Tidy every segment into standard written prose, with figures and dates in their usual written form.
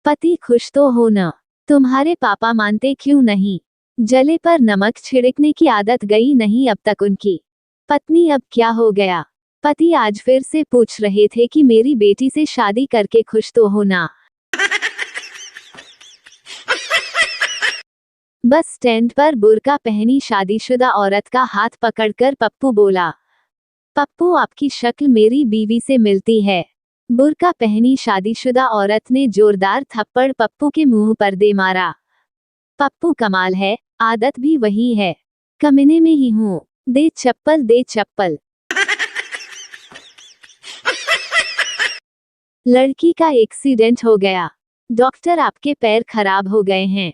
पति खुश तो हो न, तुम्हारे पापा मानते क्यों नहीं? जले पर नमक छिड़कने की आदत गई नहीं अब तक उनकी। पत्नी अब क्या हो गया? पति आज फिर से पूछ रहे थे कि मेरी बेटी से शादी करके खुश तो हो ना। बस स्टैंड पर बुर्का पहनी शादीशुदा औरत का हाथ पकड़कर पप्पू बोला, पप्पू आपकी शक्ल मेरी बीवी से मिलती है। बुर्का पहनी शादीशुदा औरत ने जोरदार थप्पड़ पप्पू के मुंह पर दे मारा। पप्पू कमाल है, आदत भी वही है, कमीने में ही हूँ, दे चप्पल दे चप्पल। लड़की का एक्सीडेंट हो गया, डॉक्टर आपके पैर खराब हो गए हैं।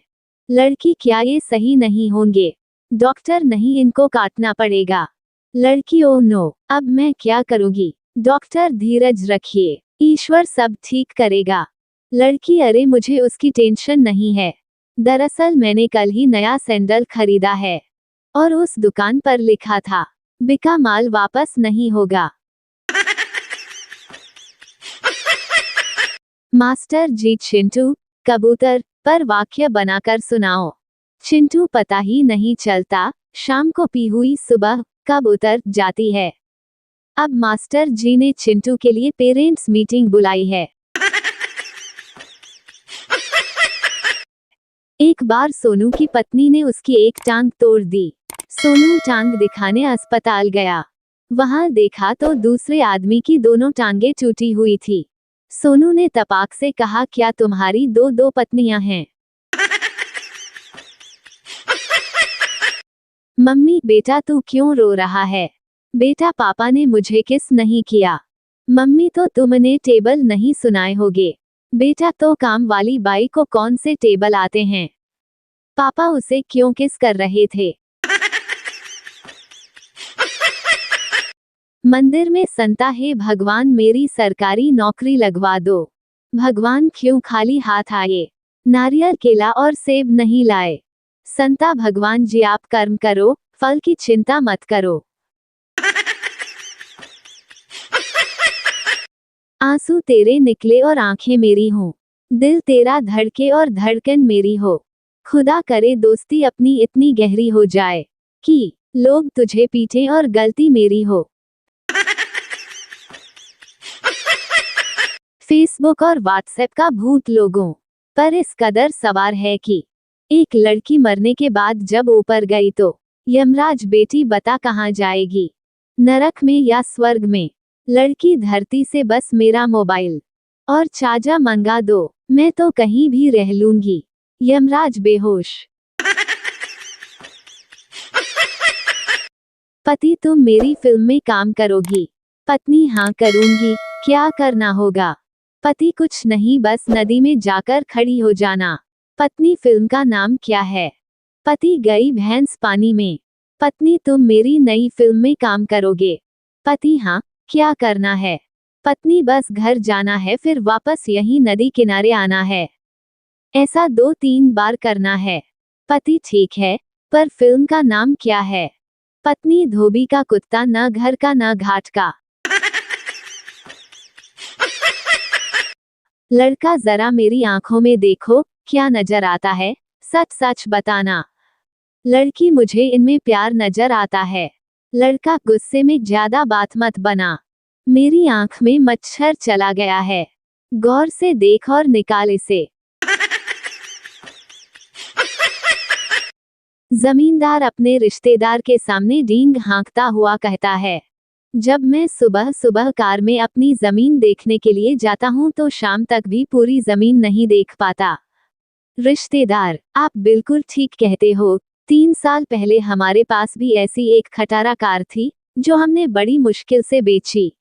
लड़की क्या ये सही नहीं होंगे? डॉक्टर नहीं, इनको काटना पड़ेगा। लड़की ओ नो, अब मैं क्या करूंगी? डॉक्टर धीरज रखिए, ईश्वर सब ठीक करेगा। लड़की अरे मुझे उसकी टेंशन नहीं है, दरअसल मैंने कल ही नया सैंडल खरीदा है और उस दुकान पर लिखा था बिका माल वापस नहीं होगा। मास्टर जी चिंटू कबूतर पर वाक्य बनाकर सुनाओ। चिंटू पता ही नहीं चलता, शाम को पी हुई सुबह कब उतर जाती है। अब मास्टर जी ने चिंटू के लिए पेरेंट्स मीटिंग बुलाई है। एक बार सोनू की पत्नी ने उसकी एक टांग तोड़ दी। सोनू टांग दिखाने अस्पताल गया, वहां देखा तो दूसरे आदमी की दोनों टांगें टूटी हुई थी। सोनू ने तपाक से कहा, क्या तुम्हारी दो दो पत्नियां हैं? मम्मी बेटा तू क्यों रो रहा है? बेटा पापा ने मुझे किस नहीं किया। मम्मी तो तुमने टेबल नहीं सुनाए होगे। बेटा तो काम वाली बाई को कौन से टेबल आते हैं? पापा उसे क्यों किस कर रहे थे? मंदिर में संता है भगवान मेरी सरकारी नौकरी लगवा दो। भगवान क्यों खाली हाथ आए? नारियल केला और सेब नहीं लाए। संता भगवान जी आप कर्म करो, फल की चिंता मत करो। आंसू तेरे निकले और आंखें मेरी हों, दिल तेरा धड़के और धड़कन मेरी हो। खुदा करे दोस्ती अपनी इतनी गहरी हो जाए कि लोग तुझे पीटें और गलती मेरी हो। फेसबुक और व्हाट्सएप का भूत लोगों पर इस कदर सवार है कि एक लड़की मरने के बाद जब ऊपर गई तो यमराज बेटी बता कहाँ जाएगी, नरक में या स्वर्ग में? लड़की धरती से बस मेरा मोबाइल और चार्जर मंगा दो, मैं तो कहीं भी रह लूंगी। यमराज बेहोश। पति तुम मेरी फिल्म में काम करोगी? पत्नी हाँ करूंगी, क्या करना होगा? पति कुछ नहीं, बस नदी में जाकर खड़ी हो जाना। पत्नी फिल्म का नाम क्या है? पति गई भैंस पानी में। पत्नी तुम मेरी नई फिल्म में काम करोगे? पति हाँ, क्या करना है? पत्नी बस घर जाना है, फिर वापस यही नदी किनारे आना है। ऐसा 2-3 बार करना है। पति ठीक है, पर फिल्म का नाम क्या है? पत्नी धोबी का कुत्ता, न घर का न घाट का। लड़का जरा मेरी आंखों में देखो, क्या नजर आता है? सच सच बताना। लड़की मुझे इनमें प्यार नजर आता है। लड़का गुस्से में ज्यादा बात मत बना, मेरी आंख में मच्छर चला गया है, गौर से देख और निकाल इसे। जमींदार अपने रिश्तेदार के सामने डींग हाँकता हुआ कहता है, जब मैं सुबह सुबह कार में अपनी जमीन देखने के लिए जाता हूँ तो शाम तक भी पूरी जमीन नहीं देख पाता। रिश्तेदार आप बिल्कुल ठीक कहते हो, 3 साल पहले हमारे पास भी ऐसी एक खटारा कार थी जो हमने बड़ी मुश्किल से बेची।